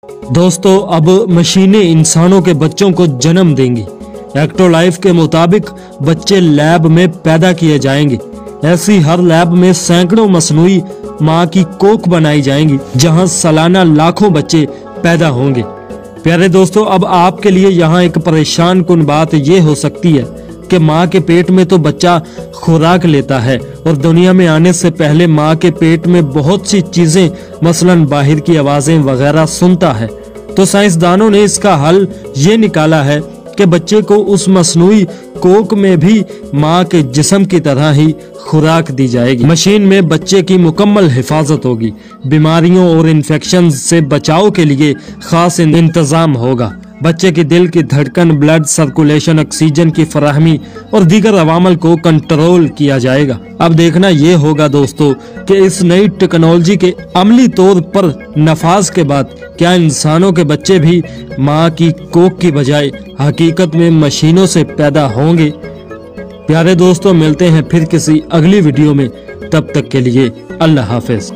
दोस्तों, अब मशीनें इंसानों के बच्चों को जन्म देंगी। एक्टोलाइफ के मुताबिक बच्चे लैब में पैदा किए जाएंगे। ऐसी हर लैब में सैकड़ों मसनूई माँ की कोख बनाई जाएंगी, जहां सालाना लाखों बच्चे पैदा होंगे। प्यारे दोस्तों, अब आपके लिए यहाँ एक परेशान कुन बात ये हो सकती है कि माँ के पेट में तो बच्चा खुराक लेता है और दुनिया में आने से पहले माँ के पेट में बहुत सी चीजें मसलन बाहर की आवाजें वगैरह सुनता है। तो साइंसदानों ने इसका हल ये निकाला है कि बच्चे को उस मसनूई कोक में भी माँ के जिस्म की तरह ही खुराक दी जाएगी। मशीन में बच्चे की मुकम्मल हिफाजत होगी। बीमारियों और इन्फेक्शन से बचाव के लिए खास इंतजाम होगा। बच्चे की दिल की धड़कन, ब्लड सर्कुलेशन, ऑक्सीजन की फराहमी और दीगर अवामल को कंट्रोल किया जाएगा। अब देखना ये होगा दोस्तों कि इस नई टेक्नोलॉजी के अमली तौर पर नफाज के बाद क्या इंसानों के बच्चे भी माँ की कोख की बजाय हकीकत में मशीनों से पैदा होंगे। प्यारे दोस्तों, मिलते हैं फिर किसी अगली वीडियो में। तब तक के लिए अल्लाह हाफिज।